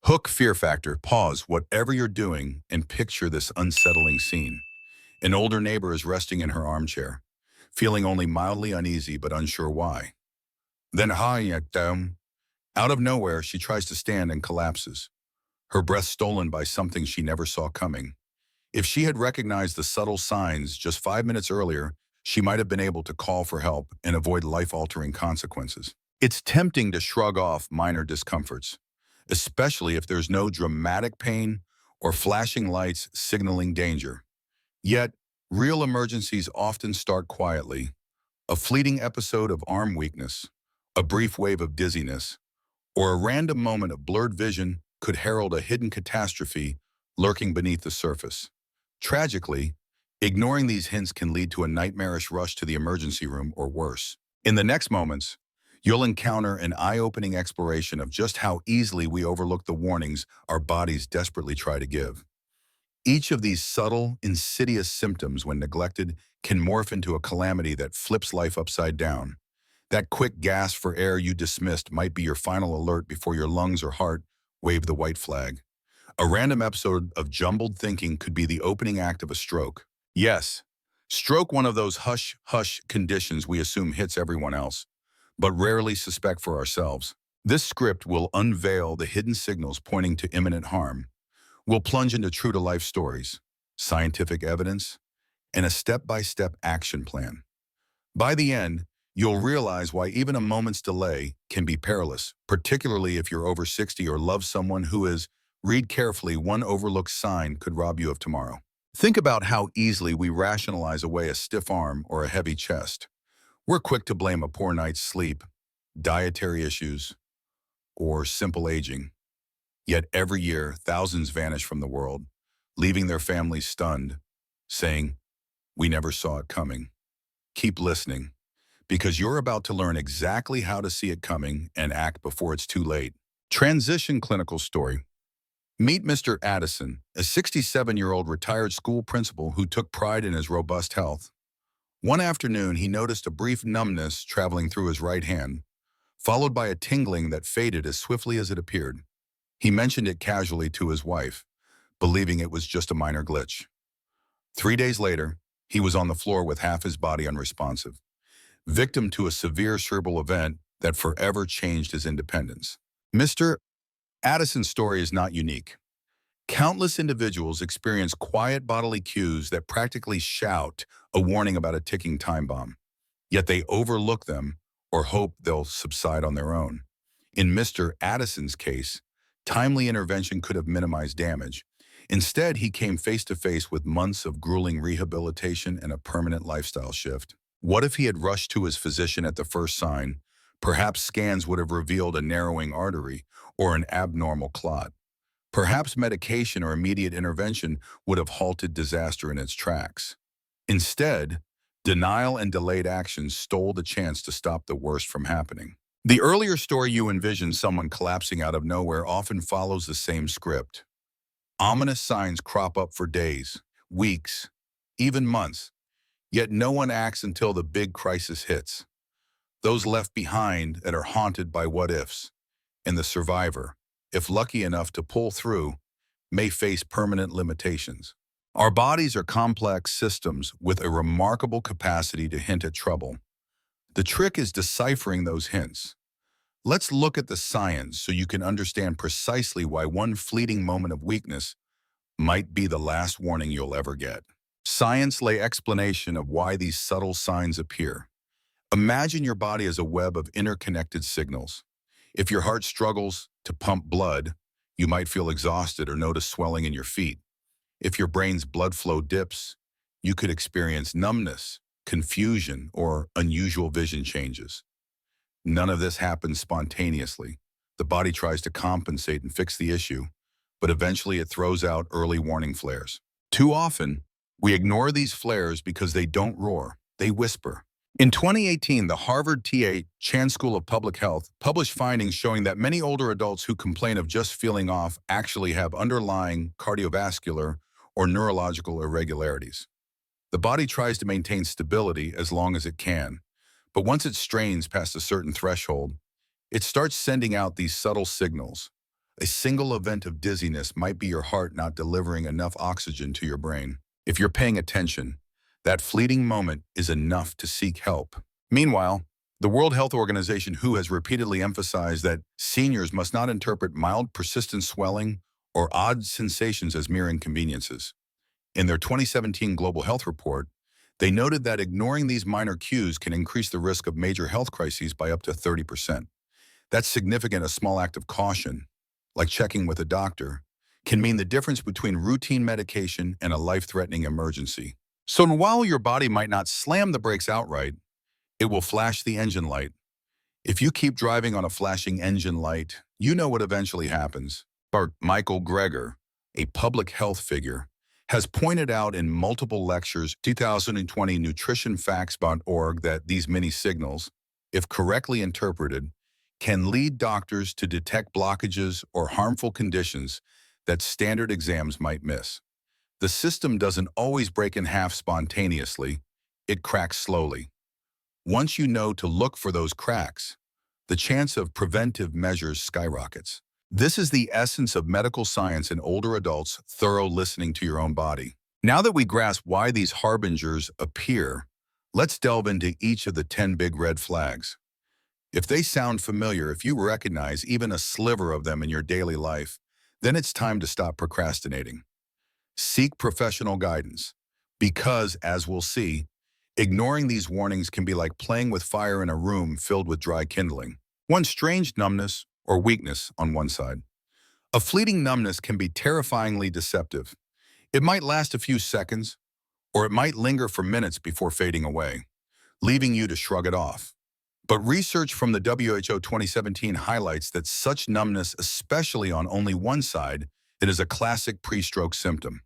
Hook fear factor. Pause whatever you're doing and picture this unsettling scene. An older neighbor is resting in her armchair, feeling only mildly uneasy but unsure why. Then down. Out of nowhere, she tries to stand and collapses, her breath stolen by something she never saw coming. If she had recognized the subtle signs just 5 minutes earlier, she might have been able to call for help and avoid life-altering consequences. It's tempting to shrug off minor discomforts, especially if there's no dramatic pain or flashing lights signaling danger. Yet, real emergencies often start quietly. A fleeting episode of arm weakness, a brief wave of dizziness, or a random moment of blurred vision could herald a hidden catastrophe lurking beneath the surface. Tragically, ignoring these hints can lead to a nightmarish rush to the emergency room or worse. In the next moments, you'll encounter an eye-opening exploration of just how easily we overlook the warnings our bodies desperately try to give. Each of these subtle, insidious symptoms, when neglected, can morph into a calamity that flips life upside down. That quick gasp for air you dismissed might be your final alert before your lungs or heart wave the white flag. A random episode of jumbled thinking could be the opening act of a stroke. Yes, stroke, one of those hush-hush conditions we assume hits everyone else, but rarely suspect for ourselves. This script will unveil the hidden signals pointing to imminent harm. We'll plunge into true-to-life stories, scientific evidence, and a step-by-step action plan. By the end, you'll realize why even a moment's delay can be perilous, particularly if you're over 60 or love someone who is. Read carefully. One overlooked sign could rob you of tomorrow. Think about how easily we rationalize away a stiff arm or a heavy chest. We're quick to blame a poor night's sleep, dietary issues, or simple aging. Yet every year, thousands vanish from the world, leaving their families stunned, saying, "We never saw it coming." Keep listening, because you're about to learn exactly how to see it coming and act before it's too late. Transition clinical story. Meet Mr. Addison, a 67-year-old retired school principal who took pride in his robust health. One afternoon, he noticed a brief numbness traveling through his right hand, followed by a tingling that faded as swiftly as it appeared. He mentioned it casually to his wife, believing it was just a minor glitch. 3 days later, he was on the floor with half his body unresponsive, victim to a severe cerebral event that forever changed his independence. Mr. Addison's story is not unique. Countless individuals experience quiet bodily cues that practically shout a warning about a ticking time bomb, yet they overlook them or hope they'll subside on their own. In Mr. Addison's case, timely intervention could have minimized damage. Instead, he came face to face with months of grueling rehabilitation and a permanent lifestyle shift. What if he had rushed to his physician at the first sign? Perhaps scans would have revealed a narrowing artery or an abnormal clot. Perhaps medication or immediate intervention would have halted disaster in its tracks. Instead, denial and delayed action stole the chance to stop the worst from happening. The earlier story you envisioned, someone collapsing out of nowhere, often follows the same script. Ominous signs crop up for days, weeks, even months, yet no one acts until the big crisis hits. Those left behind that are haunted by what-ifs, and the survivor, if lucky enough to pull through, may face permanent limitations. Our bodies are complex systems with a remarkable capacity to hint at trouble. The trick is deciphering those hints. Let's look at the science so you can understand precisely why one fleeting moment of weakness might be the last warning you'll ever get. Science lay explanation of why these subtle signs appear. Imagine your body as a web of interconnected signals. If your heart struggles to pump blood, you might feel exhausted or notice swelling in your feet. If your brain's blood flow dips, you could experience numbness, confusion, or unusual vision changes. None of this happens spontaneously. The body tries to compensate and fix the issue, but eventually it throws out early warning flares. Too often, we ignore these flares because they don't roar, they whisper. In 2018, the Harvard T.A. Chan School of Public Health published findings showing that many older adults who complain of just feeling off actually have underlying cardiovascular or neurological irregularities. The body tries to maintain stability as long as it can, but once it strains past a certain threshold, it starts sending out these subtle signals. A single event of dizziness might be your heart not delivering enough oxygen to your brain. If you're paying attention, that fleeting moment is enough to seek help. Meanwhile, the World Health Organization, WHO, has repeatedly emphasized that seniors must not interpret mild, persistent swelling or odd sensations as mere inconveniences. In their 2017 Global Health Report, they noted that ignoring these minor cues can increase the risk of major health crises by up to 30%. That's significant. A small act of caution, like checking with a doctor, can mean the difference between routine medication and a life-threatening emergency. So while your body might not slam the brakes outright, it will flash the engine light. If you keep driving on a flashing engine light, you know what eventually happens. But Michael Greger, a public health figure, has pointed out in multiple lectures, 2020 nutritionfacts.org, that these mini signals, if correctly interpreted, can lead doctors to detect blockages or harmful conditions that standard exams might miss. The system doesn't always break in half spontaneously, it cracks slowly. Once you know to look for those cracks, the chance of preventive measures skyrockets. This is the essence of medical science in older adults: thorough listening to your own body. Now that we grasp why these harbingers appear, let's delve into each of the 10 big red flags. If they sound familiar, if you recognize even a sliver of them in your daily life, then it's time to stop procrastinating. Seek professional guidance, because, as we'll see, ignoring these warnings can be like playing with fire in a room filled with dry kindling. One strange numbness or weakness on one side. A fleeting numbness can be terrifyingly deceptive. It might last a few seconds, or it might linger for minutes before fading away, leaving you to shrug it off. But research from the WHO 2017 highlights that such numbness, especially on only one side, it is a classic pre-stroke symptom.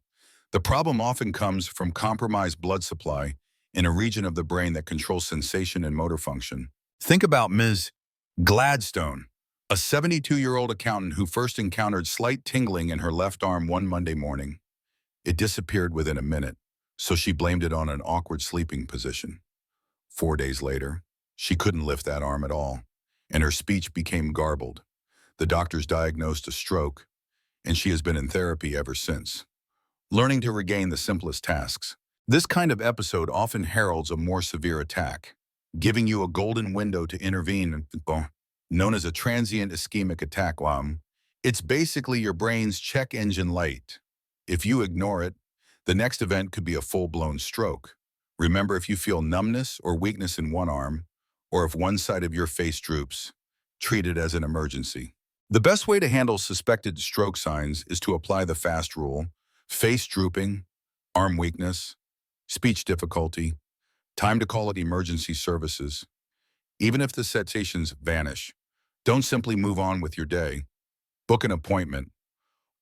The problem often comes from compromised blood supply in a region of the brain that controls sensation and motor function. Think about Ms. Gladstone, a 72-year-old accountant who first encountered slight tingling in her left arm one Monday morning. It disappeared within a minute, so she blamed it on an awkward sleeping position. 4 days later, she couldn't lift that arm at all, and her speech became garbled. The doctors diagnosed a stroke, and she has been in therapy ever since, learning to regain the simplest tasks. This kind of episode often heralds a more severe attack, giving you a golden window to intervene, known as a transient ischemic attack. It's basically your brain's check engine light. If you ignore it, the next event could be a full-blown stroke. Remember, if you feel numbness or weakness in one arm, or if one side of your face droops, treat it as an emergency. The best way to handle suspected stroke signs is to apply the FAST rule: face drooping, arm weakness, speech difficulty, time to call it emergency services. Even if the sensations vanish, don't simply move on with your day. Book an appointment.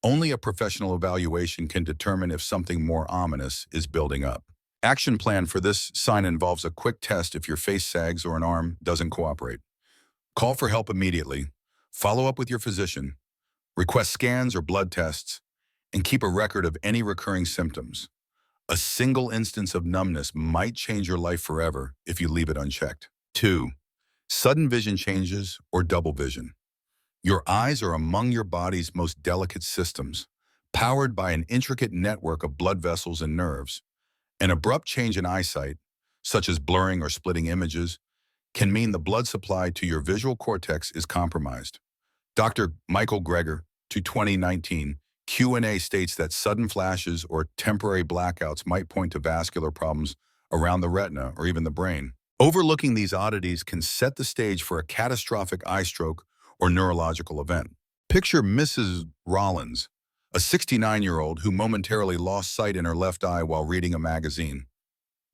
Only a professional evaluation can determine if something more ominous is building up. Action plan for this sign involves a quick test if your face sags or an arm doesn't cooperate. Call for help immediately. Follow up with your physician. Request scans or blood tests, and keep a record of any recurring symptoms. A single instance of numbness might change your life forever if you leave it unchecked. 2. Sudden vision changes or double vision. Your eyes are among your body's most delicate systems, powered by an intricate network of blood vessels and nerves. An abrupt change in eyesight, such as blurring or splitting images, can mean the blood supply to your visual cortex is compromised. Dr. Michael Greger, 2019 Q&A, states that sudden flashes or temporary blackouts might point to vascular problems around the retina or even the brain. Overlooking these oddities can set the stage for a catastrophic eye stroke or neurological event. Picture Mrs. Rollins, a 69-year-old who momentarily lost sight in her left eye while reading a magazine.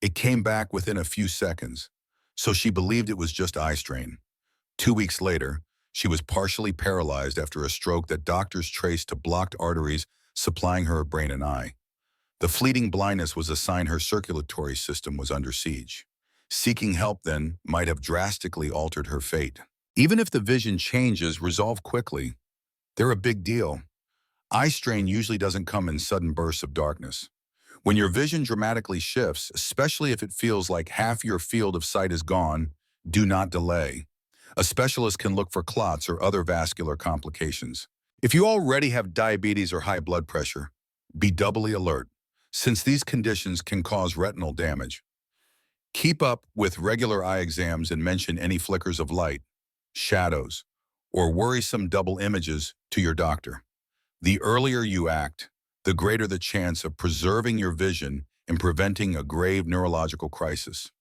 It came back within a few seconds, so she believed it was just eye strain. 2 weeks later, she was partially paralyzed after a stroke that doctors traced to blocked arteries supplying her brain and eye. The fleeting blindness was a sign her circulatory system was under siege. Seeking help then might have drastically altered her fate. Even if the vision changes resolve quickly, they're a big deal. Eye strain usually doesn't come in sudden bursts of darkness. When your vision dramatically shifts, especially if it feels like half your field of sight is gone, do not delay. A specialist can look for clots or other vascular complications. If you already have diabetes or high blood pressure, be doubly alert, since these conditions can cause retinal damage. Keep up with regular eye exams and mention any flickers of light, shadows, or worrisome double images to your doctor. The earlier you act, the greater the chance of preserving your vision and preventing a grave neurological crisis.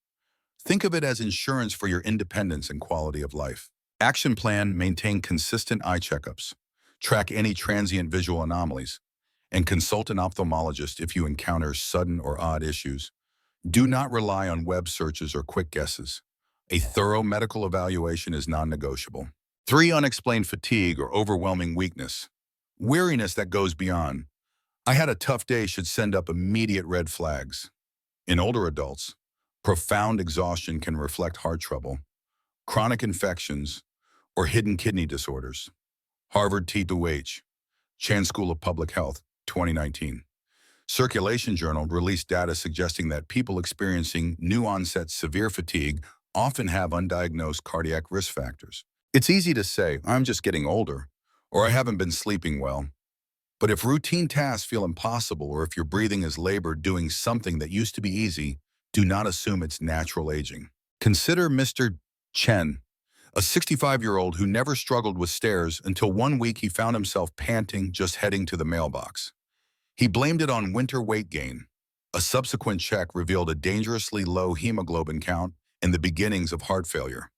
Think of it as insurance for your independence and quality of life. Action plan: maintain consistent eye checkups, track any transient visual anomalies, and consult an ophthalmologist if you encounter sudden or odd issues. Do not rely on web searches or quick guesses. A thorough medical evaluation is non-negotiable. 3. Unexplained fatigue or overwhelming weakness. Weariness that goes beyond "I had a tough day" should send up immediate red flags. In older adults, profound exhaustion can reflect heart trouble, chronic infections, or hidden kidney disorders. Harvard T2H, Chan School of Public Health, 2019. Circulation Journal released data suggesting that people experiencing new-onset severe fatigue often have undiagnosed cardiac risk factors. It's easy to say, "I'm just getting older," or "I haven't been sleeping well." But if routine tasks feel impossible, or if your breathing is labored doing something that used to be easy, do not assume it's natural aging. Consider Mr. Chen, a 65-year-old who never struggled with stairs until one week he found himself panting just heading to the mailbox. He blamed it on winter weight gain. A subsequent check revealed a dangerously low hemoglobin count and the beginnings of heart failure.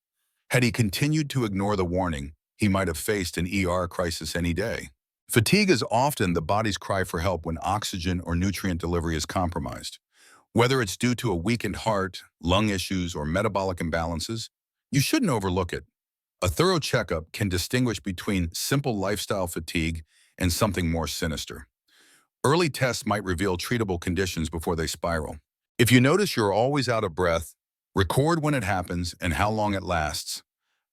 Had he continued to ignore the warning, he might have faced an ER crisis any day. Fatigue is often the body's cry for help when oxygen or nutrient delivery is compromised. Whether it's due to a weakened heart, lung issues, or metabolic imbalances, you shouldn't overlook it. A thorough checkup can distinguish between simple lifestyle fatigue and something more sinister. Early tests might reveal treatable conditions before they spiral. If you notice you're always out of breath, record when it happens and how long it lasts.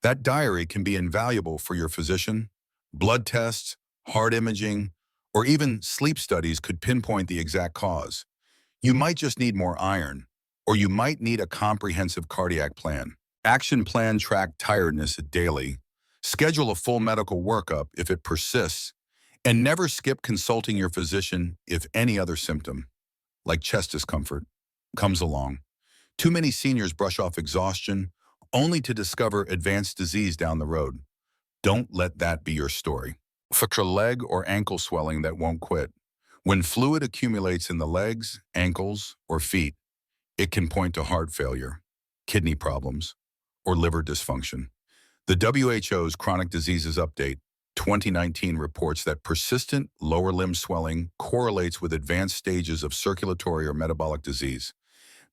That diary can be invaluable for your physician. Blood tests, heart imaging, or even sleep studies could pinpoint the exact cause. You might just need more iron, or you might need a comprehensive cardiac plan. Action plan: track tiredness daily. Schedule a full medical workup if it persists, and never skip consulting your physician if any other symptom, like chest discomfort, comes along. Too many seniors brush off exhaustion only to discover advanced disease down the road. Don't let that be your story. For leg or ankle swelling that won't quit. When fluid accumulates in the legs, ankles, or feet, it can point to heart failure, kidney problems, or liver dysfunction. The WHO's Chronic Diseases Update 2019 reports that persistent lower limb swelling correlates with advanced stages of circulatory or metabolic disease.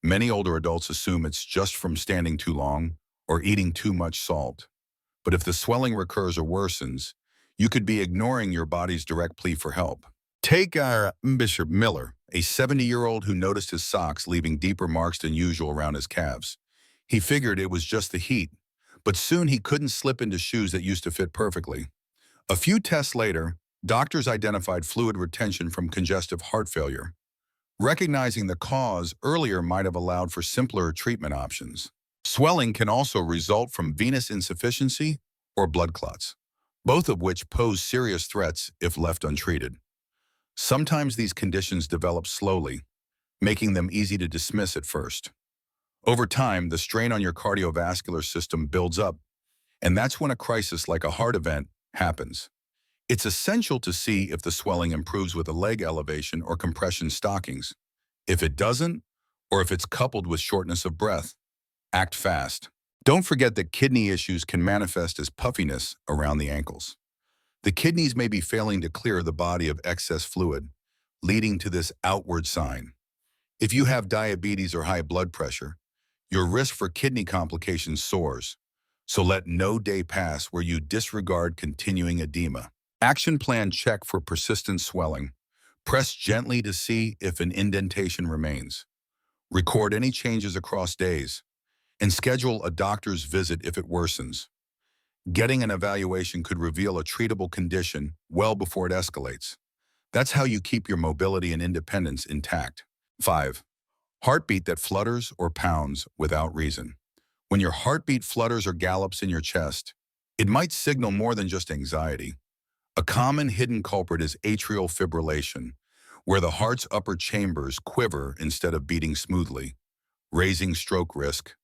Many older adults assume it's just from standing too long or eating too much salt. But if the swelling recurs or worsens, you could be ignoring your body's direct plea for help. Take Bishop Miller, a 70-year-old who noticed his socks leaving deeper marks than usual around his calves. He figured it was just the heat, but soon he couldn't slip into shoes that used to fit perfectly. A few tests later, doctors identified fluid retention from congestive heart failure. Recognizing the cause earlier might have allowed for simpler treatment options. Swelling can also result from venous insufficiency or blood clots, both of which pose serious threats if left untreated. Sometimes these conditions develop slowly, making them easy to dismiss at first. Over time, the strain on your cardiovascular system builds up, and that's when a crisis like a heart event happens. It's essential to see if the swelling improves with a leg elevation or compression stockings. If it doesn't, or if it's coupled with shortness of breath, act fast. Don't forget that kidney issues can manifest as puffiness around the ankles. The kidneys may be failing to clear the body of excess fluid, leading to this outward sign. If you have diabetes or high blood pressure, your risk for kidney complications soars, so let no day pass where you disregard continuing edema. Action plan: check for persistent swelling. Press gently to see if an indentation remains. Record any changes across days, and schedule a doctor's visit if it worsens. Getting an evaluation could reveal a treatable condition well before it escalates. That's how you keep your mobility and independence intact. 5. Heartbeat that flutters or pounds without reason. When your heartbeat flutters or gallops in your chest, it might signal more than just anxiety. A common hidden culprit is atrial fibrillation, where the heart's upper chambers quiver instead of beating smoothly, raising stroke risk.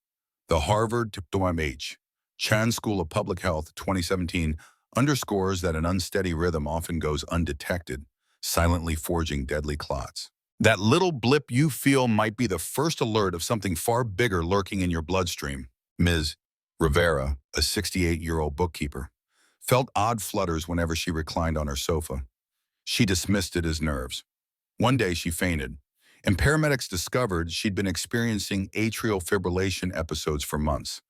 The Harvard OMH Chan School of Public Health 2017 underscores that an unsteady rhythm often goes undetected, silently forging deadly clots. That little blip you feel might be the first alert of something far bigger lurking in your bloodstream. Ms. Rivera, a 68-year-old bookkeeper, felt odd flutters whenever she reclined on her sofa. She dismissed it as nerves. One day she fainted, and paramedics discovered she'd been experiencing atrial fibrillation episodes for months.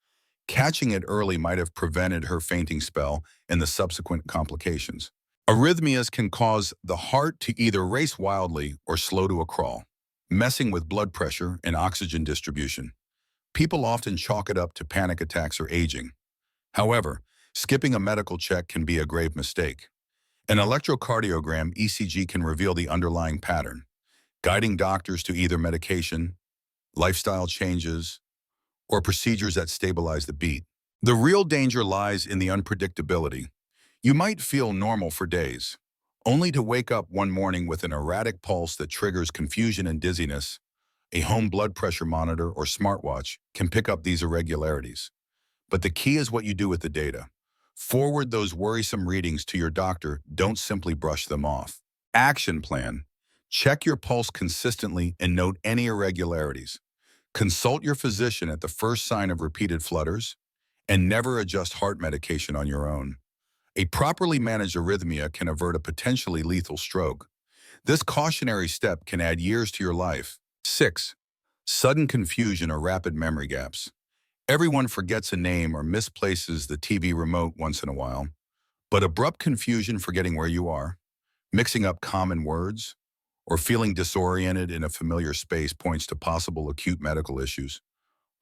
Catching it early might have prevented her fainting spell and the subsequent complications. Arrhythmias can cause the heart to either race wildly or slow to a crawl, messing with blood pressure and oxygen distribution. People often chalk it up to panic attacks or aging. However, skipping a medical check can be a grave mistake. An electrocardiogram (ECG) can reveal the underlying pattern, guiding doctors to either medication, lifestyle changes, or procedures that stabilize the beat. The real danger lies in the unpredictability. You might feel normal for days, only to wake up one morning with an erratic pulse that triggers confusion and dizziness. A home blood pressure monitor or smartwatch can pick up these irregularities. But the key is what you do with the data. Forward those worrisome readings to your doctor, don't simply brush them off. Action plan. Check your pulse consistently and note any irregularities. Consult your physician at the first sign of repeated flutters, and never adjust heart medication on your own. A properly managed arrhythmia can avert a potentially lethal stroke. This cautionary step can add years to your life. 6. Sudden confusion or rapid memory gaps. Everyone forgets a name or misplaces the TV remote once in a while, but abrupt confusion forgetting where you are, mixing up common words, or feeling disoriented in a familiar space points to possible acute medical issues.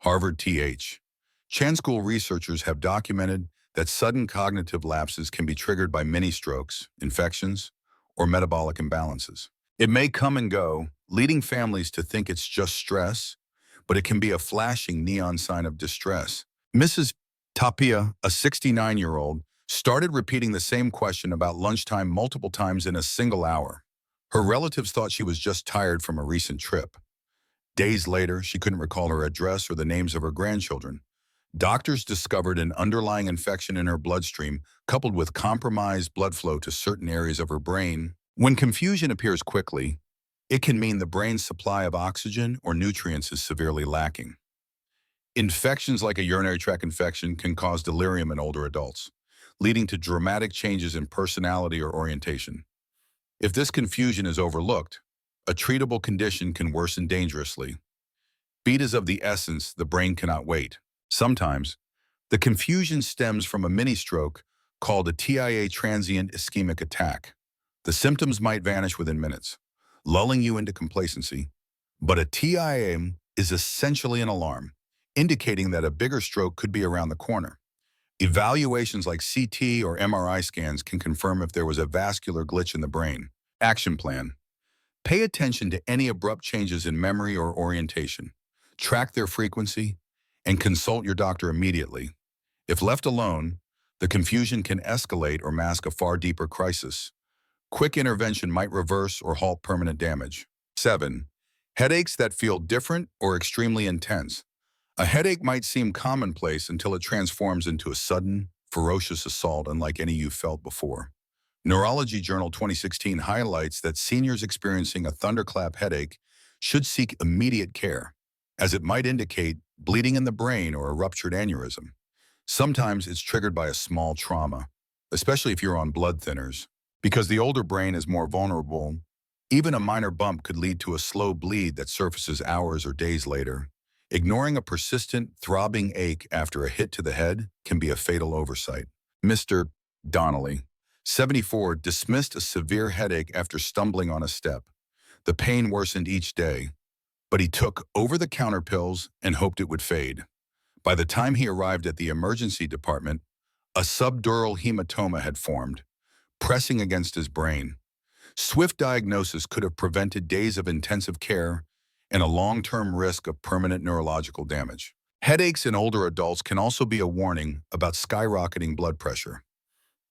Harvard Chan School researchers have documented that sudden cognitive lapses can be triggered by mini strokes, infections, or metabolic imbalances. It may come and go, leading families to think it's just stress, but it can be a flashing neon sign of distress. Mrs. Tapia, a 69-year-old, started repeating the same question about lunchtime multiple times in a single hour. Her relatives thought she was just tired from a recent trip. Days later, she couldn't recall her address or the names of her grandchildren. Doctors discovered an underlying infection in her bloodstream, coupled with compromised blood flow to certain areas of her brain. When confusion appears quickly, it can mean the brain's supply of oxygen or nutrients is severely lacking. Infections like a urinary tract infection can cause delirium in older adults, leading to dramatic changes in personality or orientation. If this confusion is overlooked, a treatable condition can worsen dangerously. Beat is of the essence, the brain cannot wait. Sometimes, the confusion stems from a mini-stroke called a TIA transient ischemic attack. The symptoms might vanish within minutes, lulling you into complacency. But a TIA is essentially an alarm, indicating that a bigger stroke could be around the corner. Evaluations like CT or MRI scans can confirm if there was a vascular glitch in the brain. Action plan. Pay attention to any abrupt changes in memory or orientation. Track their frequency, and consult your doctor immediately. If left alone, the confusion can escalate or mask a far deeper crisis. Quick intervention might reverse or halt permanent damage. 7. Headaches that feel different or extremely intense. A headache might seem commonplace until it transforms into a sudden, ferocious assault unlike any you've felt before. Neurology Journal 2016 highlights that seniors experiencing a thunderclap headache should seek immediate care, as it might indicate bleeding in the brain or a ruptured aneurysm. Sometimes it's triggered by a small trauma, especially if you're on blood thinners. Because the older brain is more vulnerable, even a minor bump could lead to a slow bleed that surfaces hours or days later. Ignoring a persistent, throbbing ache after a hit to the head can be a fatal oversight. Mr. Donnelly, 74, dismissed a severe headache after stumbling on a step. The pain worsened each day, but he took over-the-counter pills and hoped it would fade. By the time he arrived at the emergency department, a subdural hematoma had formed, pressing against his brain. Swift diagnosis could have prevented days of intensive care and a long-term risk of permanent neurological damage. Headaches in older adults can also be a warning about skyrocketing blood pressure.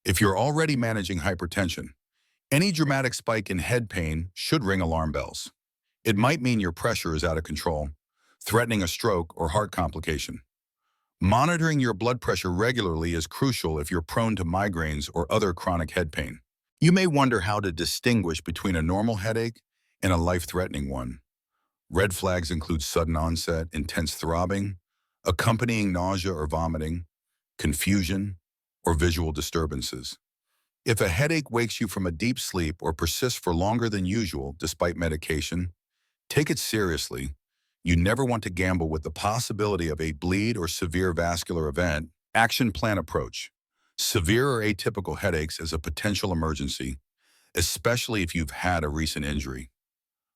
If you're already managing hypertension, any dramatic spike in head pain should ring alarm bells. It might mean your pressure is out of control, threatening a stroke or heart complication. Monitoring your blood pressure regularly is crucial if you're prone to migraines or other chronic head pain. You may wonder how to distinguish between a normal headache and a life-threatening one. Red flags include sudden onset, intense throbbing, accompanying nausea or vomiting, confusion, or visual disturbances. If a headache wakes you from a deep sleep or persists for longer than usual despite medication, take it seriously. You never want to gamble with the possibility of a bleed or severe vascular event. Action plan approach. Severe or atypical headaches as a potential emergency, especially if you've had a recent injury.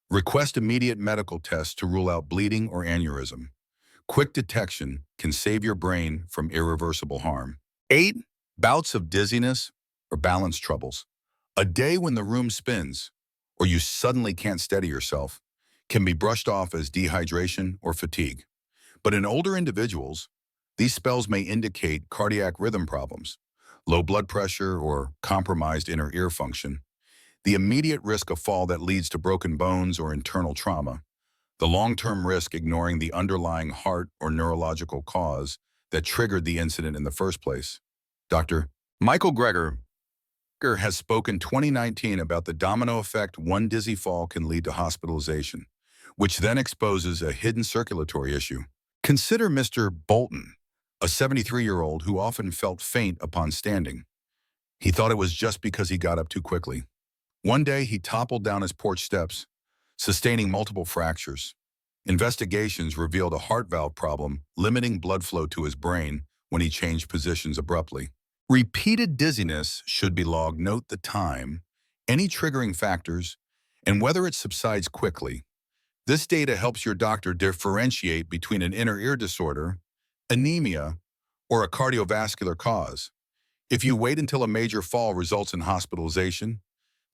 Request immediate medical tests to rule out bleeding or aneurysm. Quick detection can save your brain from irreversible harm. 8. Bouts of dizziness or balance troubles. A day when the room spins or you suddenly can't steady yourself can be brushed off as dehydration or fatigue. But in older individuals, these spells may indicate cardiac rhythm problems, low blood pressure, or compromised inner ear function. The immediate risk of fall that leads to broken bones or internal trauma. The long-term risk ignoring the underlying heart or neurological cause that triggered the incident in the first place. Dr. Michael Greger has spoken 2019 about the domino effect one dizzy fall can lead to hospitalization, which then exposes a hidden circulatory issue. Consider Mr. Bolton, a 73-year-old who often felt faint upon standing. He thought it was just because he got up too quickly. One day, he toppled down his porch steps, sustaining multiple fractures. Investigations revealed a heart valve problem, limiting blood flow to his brain when he changed positions abruptly. Repeated dizziness should be logged. Note the time, any triggering factors, and whether it subsides quickly. This data helps your doctor differentiate between an inner ear disorder, anemia, or a cardiovascular cause. If you wait until a major fall results in hospitalization,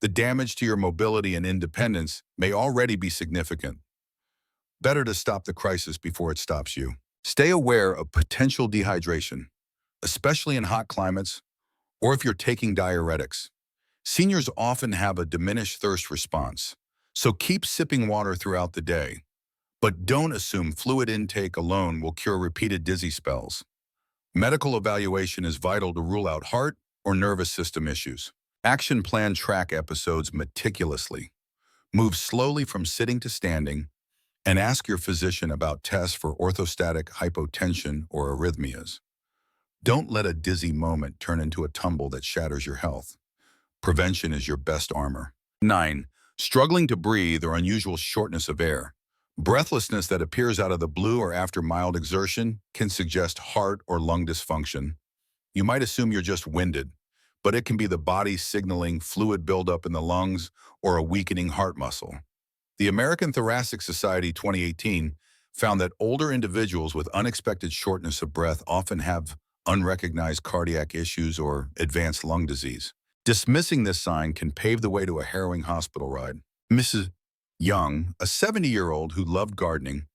the damage to your mobility and independence may already be significant. Better to stop the crisis before it stops you. Stay aware of potential dehydration, especially in hot climates or if you're taking diuretics. Seniors often have a diminished thirst response, so keep sipping water throughout the day. But don't assume fluid intake alone will cure repeated dizzy spells. Medical evaluation is vital to rule out heart or nervous system issues. Action plan track episodes meticulously. Move slowly from sitting to standing, and ask your physician about tests for orthostatic hypotension or arrhythmias. Don't let a dizzy moment turn into a tumble that shatters your health. Prevention is your best armor. 9. Struggling to breathe or unusual shortness of air. Breathlessness that appears out of the blue or after mild exertion can suggest heart or lung dysfunction. You might assume you're just winded, but it can be the body signaling fluid buildup in the lungs or a weakening heart muscle. The American Thoracic Society 2018 found that older individuals with unexpected shortness of breath often have unrecognized cardiac issues or advanced lung disease. Dismissing this sign can pave the way to a harrowing hospital ride. Mrs. Young, a 70-year-old who loved gardening,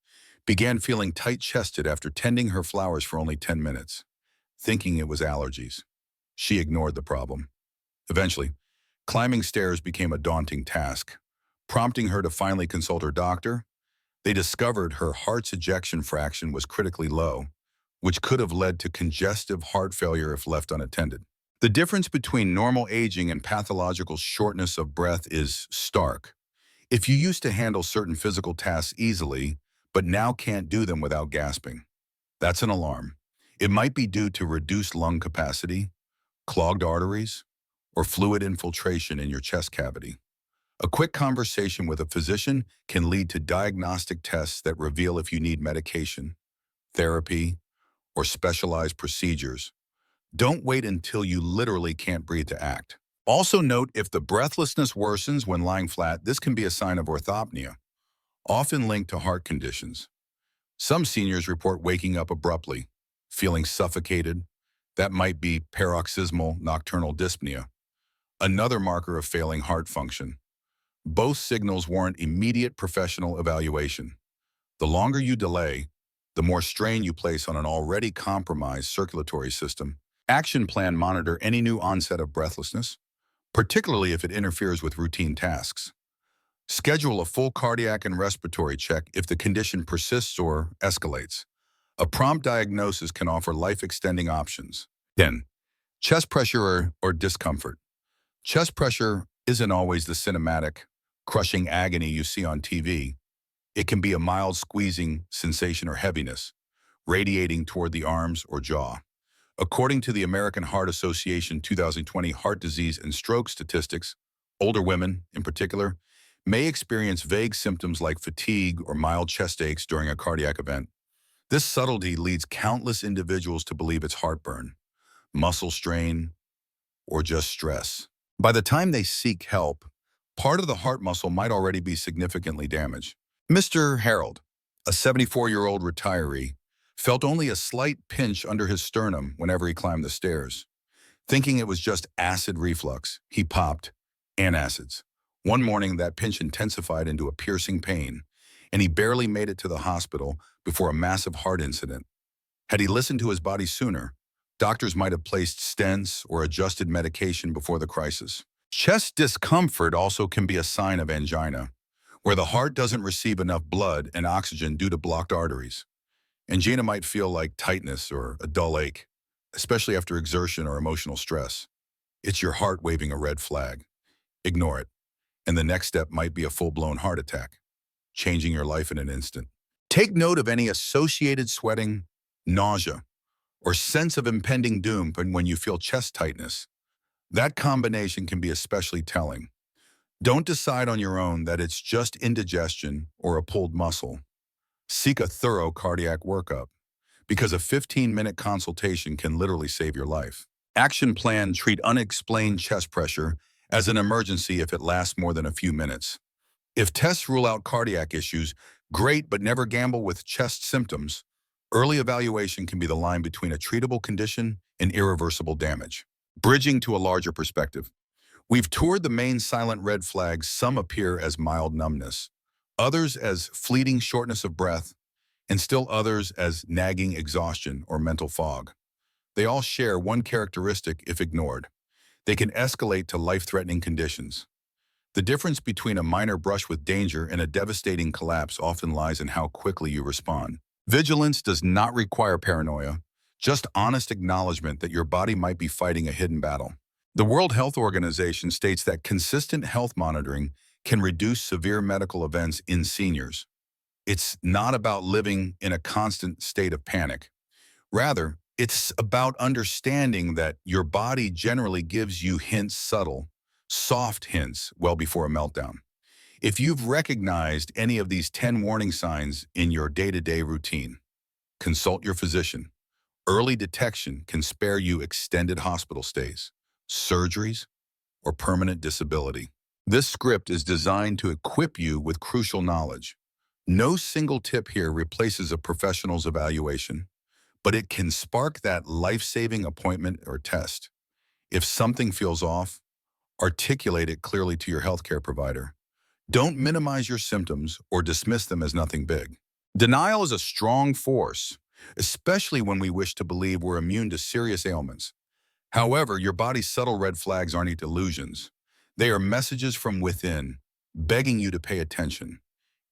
began feeling tight-chested after tending her flowers for only 10 minutes. Thinking it was allergies, she ignored the problem. Eventually, climbing stairs became a daunting task. Prompting her to finally consult her doctor, they discovered her heart's ejection fraction was critically low, which could have led to congestive heart failure if left unattended. The difference between normal aging and pathological shortness of breath is stark. If you used to handle certain physical tasks easily, but now can't do them without gasping, that's an alarm. It might be due to reduced lung capacity, clogged arteries, or fluid infiltration in your chest cavity. A quick conversation with a physician can lead to diagnostic tests that reveal if you need medication, therapy, or specialized procedures. Don't wait until you literally can't breathe to act. Also note if the breathlessness worsens when lying flat, this can be a sign of orthopnea, often linked to heart conditions. Some seniors report waking up abruptly, feeling suffocated. That might be paroxysmal nocturnal dyspnea, another marker of failing heart function. Both signals warrant immediate professional evaluation. The longer you delay, the more strain you place on an already compromised circulatory system. Action plan: monitor any new onset of breathlessness, particularly if it interferes with routine tasks. Schedule a full cardiac and respiratory check if the condition persists or escalates. A prompt diagnosis can offer life-extending options. 10. Chest pressure or discomfort. Chest pressure isn't always the cinematic, crushing agony you see on TV. It can be a mild squeezing sensation or heaviness, radiating toward the arms or jaw. According to the American Heart Association 2020 heart disease and stroke statistics, older women, in particular, may experience vague symptoms like fatigue or mild chest aches during a cardiac event. This subtlety leads countless individuals to believe it's heartburn, muscle strain, or just stress. By the time they seek help, part of the heart muscle might already be significantly damaged. Mr. Harold, a 74-year-old retiree, felt only a slight pinch under his sternum whenever he climbed the stairs. Thinking it was just acid reflux, he popped antacids. One morning, that pinch intensified into a piercing pain, and he barely made it to the hospital before a massive heart incident. Had he listened to his body sooner, doctors might have placed stents or adjusted medication before the crisis. Chest discomfort also can be a sign of angina, where the heart doesn't receive enough blood and oxygen due to blocked arteries. Angina might feel like tightness or a dull ache, especially after exertion or emotional stress. It's your heart waving a red flag. Ignore it, and the next step might be a full-blown heart attack, changing your life in an instant. Take note of any associated sweating, nausea, or sense of impending doom when you feel chest tightness. That combination can be especially telling. Don't decide on your own that it's just indigestion or a pulled muscle. Seek a thorough cardiac workup, because a 15-minute consultation can literally save your life. Action plan: treat unexplained chest pressure as an emergency if it lasts more than a few minutes. If tests rule out cardiac issues, great, but never gamble with chest symptoms. Early evaluation can be the line between a treatable condition and irreversible damage. Bridging to a larger perspective. We've toured the main silent red flags. Some appear as mild numbness, others as fleeting shortness of breath, and still others as nagging exhaustion or mental fog. They all share one characteristic if ignored: they can escalate to life-threatening conditions. The difference between a minor brush with danger and a devastating collapse often lies in how quickly you respond. Vigilance does not require paranoia, just honest acknowledgement that your body might be fighting a hidden battle. The World Health Organization states that consistent health monitoring can reduce severe medical events in seniors. It's not about living in a constant state of panic. Rather, it's about understanding that your body generally gives you hints, subtle, soft hints, well before a meltdown. If you've recognized any of these 10 warning signs in your day-to-day routine, consult your physician. Early detection can spare you extended hospital stays, surgeries, or permanent disability. This script is designed to equip you with crucial knowledge. No single tip here replaces a professional's evaluation, but it can spark that life-saving appointment or test. If something feels off, articulate it clearly to your healthcare provider. Don't minimize your symptoms or dismiss them as nothing big. Denial is a strong force, especially when we wish to believe we're immune to serious ailments. However, your body's subtle red flags aren't illusions. They are messages from within, begging you to pay attention.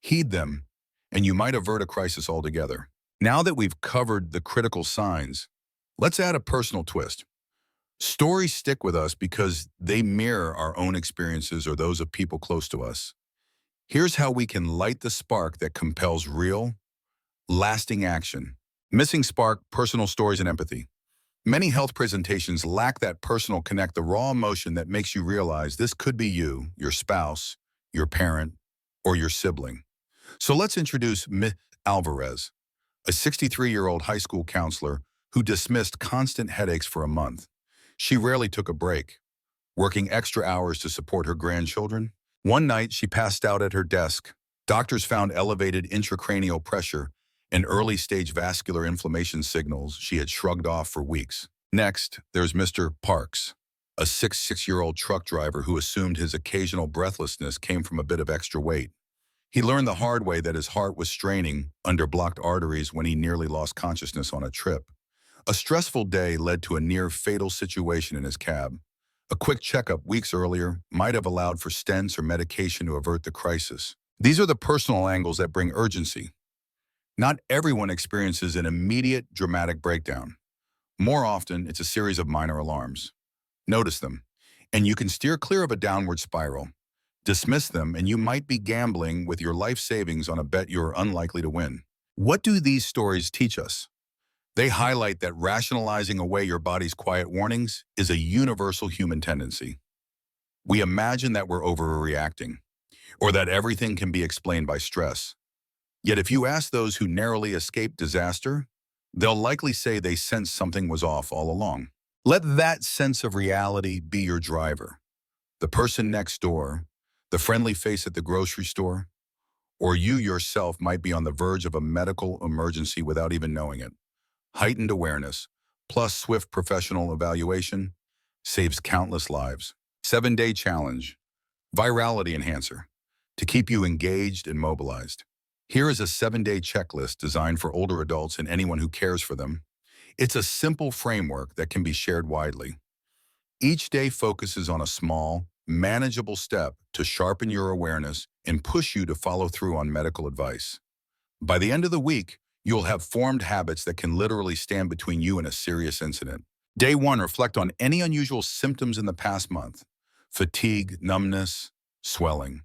Heed them, and you might avert a crisis altogether. Now that we've covered the critical signs, let's add a personal twist. Stories stick with us because they mirror our own experiences or those of people close to us. Here's how we can light the spark that compels real, lasting action. Missing spark: personal stories and empathy. Many health presentations lack that personal connect, the raw emotion that makes you realize this could be you, your spouse, your parent, or your sibling. So let's introduce Ms. Alvarez, a 63-year-old high school counselor who dismissed constant headaches for a month. She rarely took a break, working extra hours to support her grandchildren. One night, she passed out at her desk. Doctors found elevated intracranial pressure and early-stage vascular inflammation signals she had shrugged off for weeks. Next, there's Mr. Parks, a 66-year-old truck driver who assumed his occasional breathlessness came from a bit of extra weight. He learned the hard way that his heart was straining under blocked arteries when he nearly lost consciousness on a trip. A stressful day led to a near-fatal situation in his cab. A quick checkup weeks earlier might have allowed for stents or medication to avert the crisis. These are the personal angles that bring urgency. Not everyone experiences an immediate, dramatic breakdown. More often, it's a series of minor alarms. Notice them, and you can steer clear of a downward spiral. Dismiss them, and you might be gambling with your life savings on a bet you're unlikely to win. What do these stories teach us? They highlight that rationalizing away your body's quiet warnings is a universal human tendency. We imagine that we're overreacting, or that everything can be explained by stress. Yet if you ask those who narrowly escaped disaster, they'll likely say they sensed something was off all along. Let that sense of reality be your driver. The person next door, the friendly face at the grocery store, or you yourself might be on the verge of a medical emergency without even knowing it. Heightened awareness, plus swift professional evaluation, saves countless lives. 7-day challenge, virality enhancer, to keep you engaged and mobilized. Here is a 7-day checklist designed for older adults and anyone who cares for them. It's a simple framework that can be shared widely. Each day focuses on a small, manageable step to sharpen your awareness and push you to follow through on medical advice. By the end of the week, you'll have formed habits that can literally stand between you and a serious incident. Day 1, reflect on any unusual symptoms in the past month. Fatigue, numbness, swelling.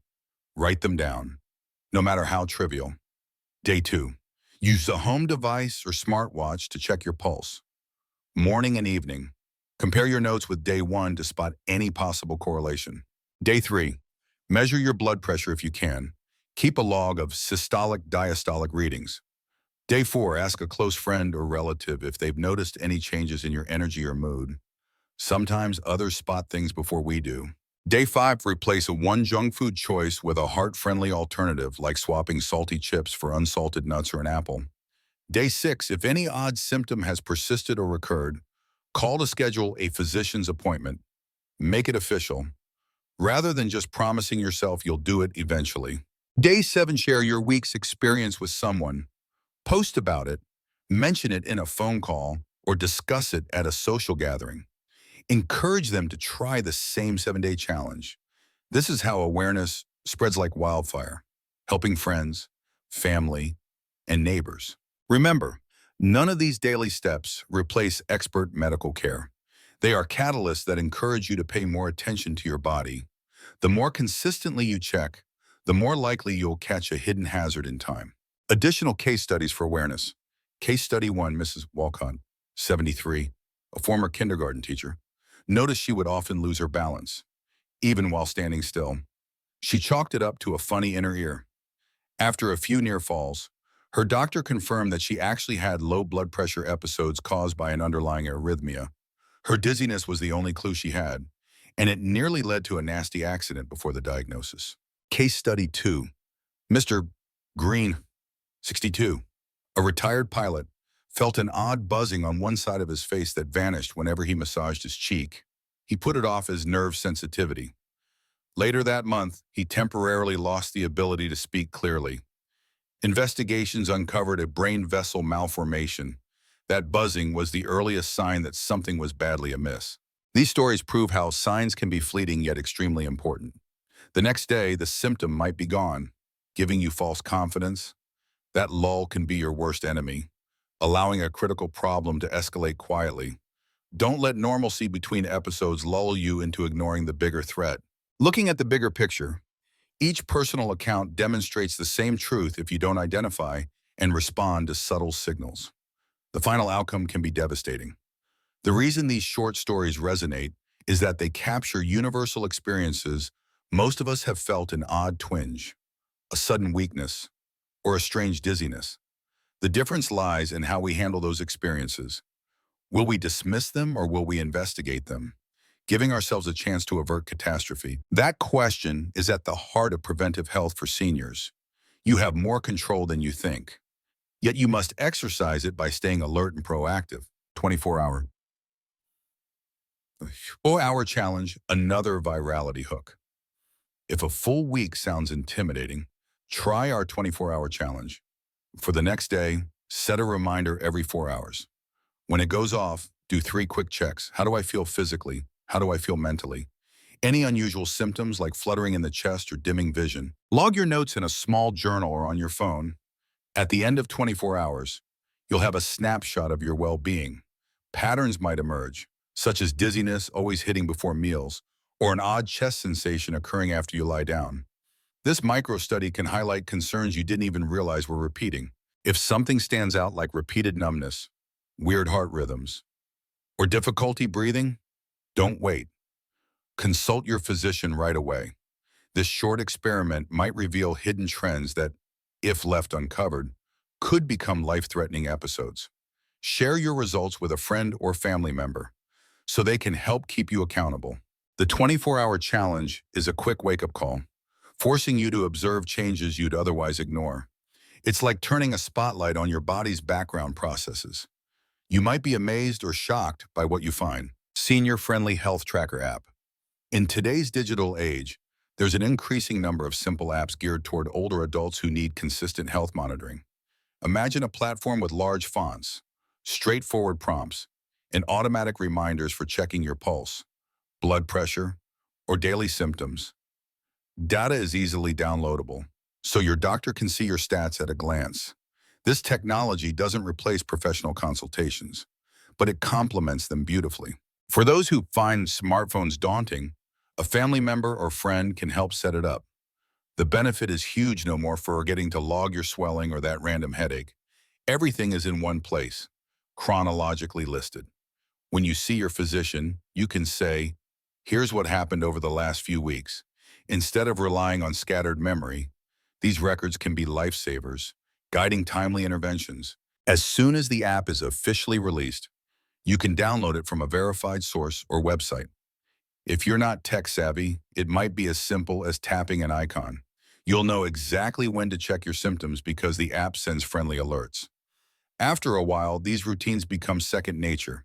Write them down, no matter how trivial. Day 2, use a home device or smartwatch to check your pulse. Morning and evening. Compare your notes with day 1 to spot any possible correlation. Day 3, measure your blood pressure if you can. Keep a log of systolic, diastolic readings. Day 4, ask a close friend or relative if they've noticed any changes in your energy or mood. Sometimes others spot things before we do. Day 5, replace one junk food choice with a heart-friendly alternative like swapping salty chips for unsalted nuts or an apple. Day 6, if any odd symptom has persisted or recurred, call to schedule a physician's appointment. Make it official. Rather than just promising yourself you'll do it eventually. Day 7, share your week's experience with someone. Post about it, mention it in a phone call, or discuss it at a social gathering. Encourage them to try the same 7-day challenge. This is how awareness spreads like wildfire, helping friends, family, and neighbors. Remember, none of these daily steps replace expert medical care. They are catalysts that encourage you to pay more attention to your body. The more consistently you check, the more likely you'll catch a hidden hazard in time. Additional case studies for awareness. Case study 1, Mrs. Walcott, 73, a former kindergarten teacher. Noticed she would often lose her balance, even while standing still. She chalked it up to a funny inner ear. After a few near falls, her doctor confirmed that she actually had low blood pressure episodes caused by an underlying arrhythmia. Her dizziness was the only clue she had, and it nearly led to a nasty accident before the diagnosis. Case study 2, Mr. Green, 62, a retired pilot, felt an odd buzzing on one side of his face that vanished whenever he massaged his cheek. He put it off as nerve sensitivity. Later that month, he temporarily lost the ability to speak clearly. Investigations uncovered a brain vessel malformation. That buzzing was the earliest sign that something was badly amiss. These stories prove how signs can be fleeting yet extremely important. The next day, the symptom might be gone, giving you false confidence. That lull can be your worst enemy, allowing a critical problem to escalate quietly. Don't let normalcy between episodes lull you into ignoring the bigger threat. Looking at the bigger picture, each personal account demonstrates the same truth if you don't identify and respond to subtle signals. The final outcome can be devastating. The reason these short stories resonate is that they capture universal experiences most of us have felt: an odd twinge, a sudden weakness, or a strange dizziness. The difference lies in how we handle those experiences. Will we dismiss them or will we investigate them, giving ourselves a chance to avert catastrophe? That question is at the heart of preventive health for seniors. You have more control than you think, yet you must exercise it by staying alert and proactive. 24-hour. 4-hour challenge, another virality hook. If a full week sounds intimidating, try our 24-hour challenge. For the next day, set a reminder every 4 hours. When it goes off, do 3 quick checks. How do I feel physically? How do I feel mentally? Any unusual symptoms like fluttering in the chest or dimming vision? Log your notes in a small journal or on your phone. At the end of 24 hours, you'll have a snapshot of your well-being. Patterns might emerge, such as dizziness always hitting before meals, or an odd chest sensation occurring after you lie down. This micro-study can highlight concerns you didn't even realize were repeating. If something stands out like repeated numbness, weird heart rhythms, or difficulty breathing, don't wait. Consult your physician right away. This short experiment might reveal hidden trends that, if left uncovered, could become life-threatening episodes. Share your results with a friend or family member so they can help keep you accountable. The 24-hour challenge is a quick wake-up call, forcing you to observe changes you'd otherwise ignore. It's like turning a spotlight on your body's background processes. You might be amazed or shocked by what you find. Senior-friendly health tracker app. In today's digital age, there's an increasing number of simple apps geared toward older adults who need consistent health monitoring. Imagine a platform with large fonts, straightforward prompts, and automatic reminders for checking your pulse, blood pressure, or daily symptoms. Data is easily downloadable, so your doctor can see your stats at a glance. This technology doesn't replace professional consultations, but it complements them beautifully. For those who find smartphones daunting, a family member or friend can help set it up. The benefit is huge: no more forgetting to log your swelling or that random headache. Everything is in one place, chronologically listed. When you see your physician, you can say, "Here's what happened over the last few weeks." Instead of relying on scattered memory, these records can be lifesavers, guiding timely interventions. As soon as the app is officially released, you can download it from a verified source or website. If you're not tech-savvy, it might be as simple as tapping an icon. You'll know exactly when to check your symptoms because the app sends friendly alerts. After a while, these routines become second nature,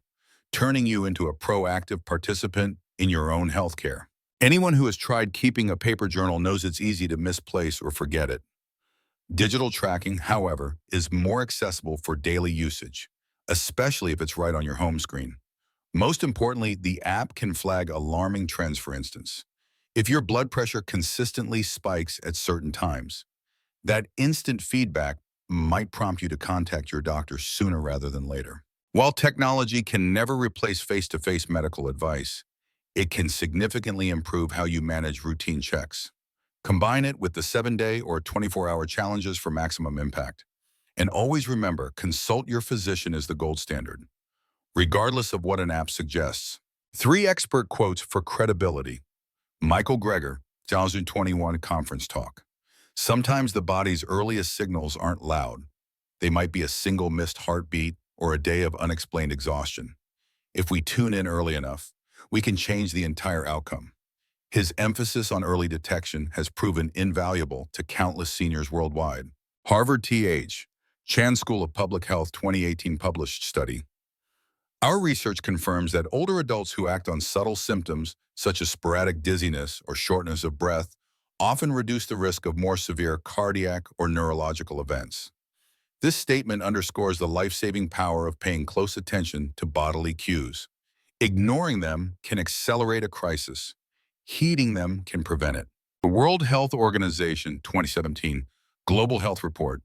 turning you into a proactive participant in your own healthcare. Anyone who has tried keeping a paper journal knows it's easy to misplace or forget it. Digital tracking, however, is more accessible for daily usage, especially if it's right on your home screen. Most importantly, the app can flag alarming trends. For instance, if your blood pressure consistently spikes at certain times, that instant feedback might prompt you to contact your doctor sooner rather than later. While technology can never replace face-to-face medical advice, it can significantly improve how you manage routine checks. Combine it with the 7-day or 24-hour challenges for maximum impact. And always remember, consult your physician is the gold standard, regardless of what an app suggests. 3 expert quotes for credibility. Michael Greger, 2021 conference talk. Sometimes the body's earliest signals aren't loud. They might be a single missed heartbeat or a day of unexplained exhaustion. If we tune in early enough, we can change the entire outcome. His emphasis on early detection has proven invaluable to countless seniors worldwide. Harvard Th. Chan School of Public Health 2018 published study. Our research confirms that older adults who act on subtle symptoms, such as sporadic dizziness or shortness of breath, often reduce the risk of more severe cardiac or neurological events. This statement underscores the life-saving power of paying close attention to bodily cues. Ignoring them can accelerate a crisis. Heeding them can prevent it. The World Health Organization 2017 Global Health Report.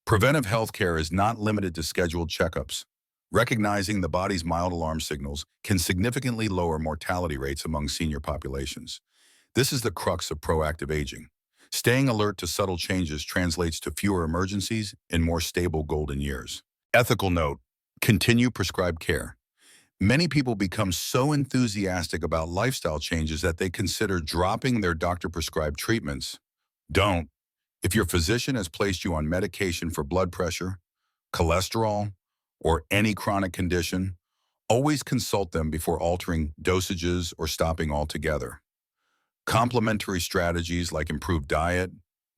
Preventive health care is not limited to scheduled checkups. Recognizing the body's mild alarm signals can significantly lower mortality rates among senior populations. This is the crux of proactive aging. Staying alert to subtle changes translates to fewer emergencies and more stable golden years. Ethical note: continue prescribed care. Many people become so enthusiastic about lifestyle changes that they consider dropping their doctor-prescribed treatments. Don't. If your physician has placed you on medication for blood pressure, cholesterol, or any chronic condition, always consult them before altering dosages or stopping altogether. Complementary strategies like improved diet,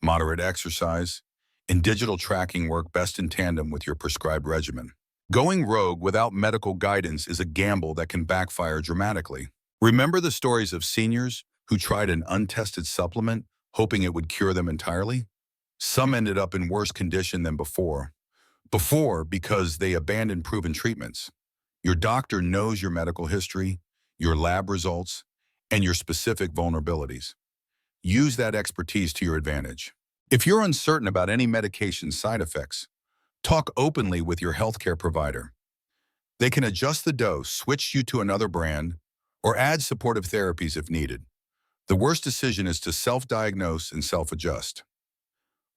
moderate exercise, and digital tracking work best in tandem with your prescribed regimen. Going rogue without medical guidance is a gamble that can backfire dramatically. Remember the stories of seniors who tried an untested supplement, hoping it would cure them entirely? Some ended up in worse condition than before because they abandoned proven treatments. Your doctor knows your medical history, your lab results, and your specific vulnerabilities. Use that expertise to your advantage. If you're uncertain about any medication side effects, talk openly with your healthcare provider. They can adjust the dose, switch you to another brand, or add supportive therapies if needed. The worst decision is to self-diagnose and self-adjust.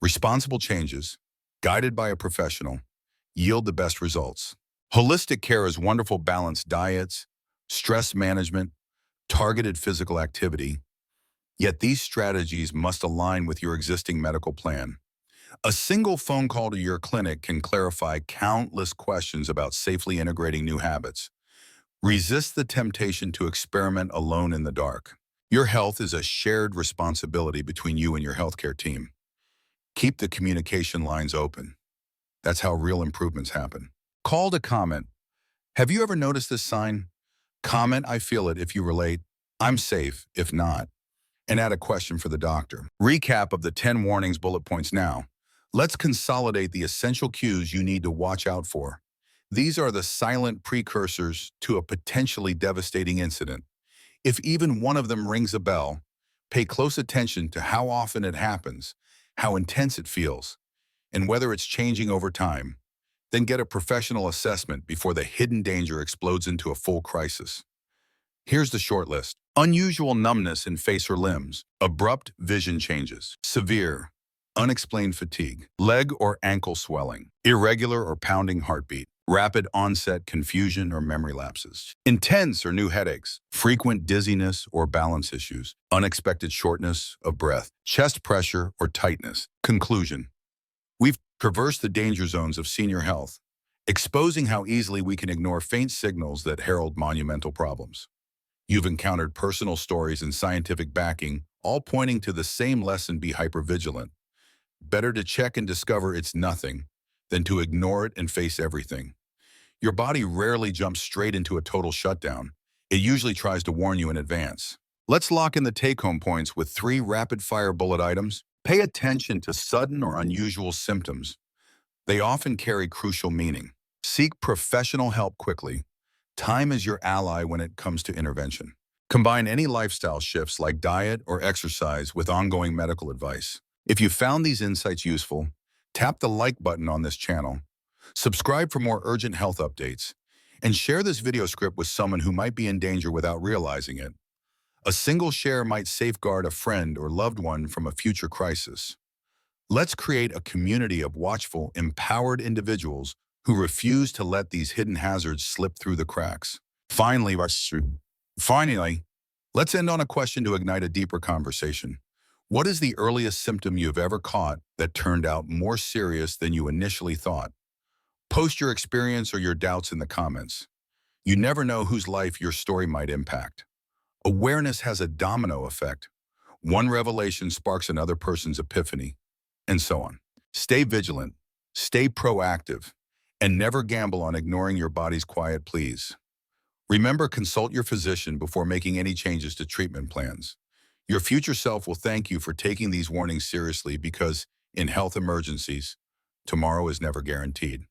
Responsible changes, guided by a professional, yield the best results. Holistic care is wonderful balanced diets, stress management, targeted physical activity, yet these strategies must align with your existing medical plan. A single phone call to your clinic can clarify countless questions about safely integrating new habits. Resist the temptation to experiment alone in the dark. Your health is a shared responsibility between you and your healthcare team. Keep the communication lines open. That's how real improvements happen. Call to comment. Have you ever noticed this sign? Comment, I feel it if you relate. I'm safe if not. And add a question for the doctor. Recap of the 10 warnings bullet points now. Let's consolidate the essential cues you need to watch out for. These are the silent precursors to a potentially devastating incident. If even one of them rings a bell, pay close attention to how often it happens, how intense it feels, and whether it's changing over time. Then get a professional assessment before the hidden danger explodes into a full crisis. Here's the short list. Unusual numbness in face or limbs, abrupt vision changes, severe, unexplained fatigue, leg or ankle swelling, irregular or pounding heartbeat, rapid onset confusion or memory lapses, intense or new headaches, frequent dizziness or balance issues, unexpected shortness of breath, chest pressure or tightness. Conclusion. We've traversed the danger zones of senior health, exposing how easily we can ignore faint signals that herald monumental problems. You've encountered personal stories and scientific backing, all pointing to the same lesson: be hypervigilant. Better to check and discover it's nothing than to ignore it and face everything. Your body rarely jumps straight into a total shutdown. It usually tries to warn you in advance. Let's lock in the take-home points with 3 rapid-fire bullet items. Pay attention to sudden or unusual symptoms. They often carry crucial meaning. Seek professional help quickly. Time is your ally when it comes to intervention. Combine any lifestyle shifts like diet or exercise with ongoing medical advice. If you found these insights useful, tap the like button on this channel, subscribe for more urgent health updates, and share this video script with someone who might be in danger without realizing it. A single share might safeguard a friend or loved one from a future crisis. Let's create a community of watchful, empowered individuals who refuse to let these hidden hazards slip through the cracks. Finally, let's end on a question to ignite a deeper conversation. What is the earliest symptom you've ever caught that turned out more serious than you initially thought? Post your experience or your doubts in the comments. You never know whose life your story might impact. Awareness has a domino effect. One revelation sparks another person's epiphany, and so on. Stay vigilant, stay proactive, and never gamble on ignoring your body's quiet pleas. Remember, consult your physician before making any changes to treatment plans. Your future self will thank you for taking these warnings seriously, because in health emergencies, tomorrow is never guaranteed.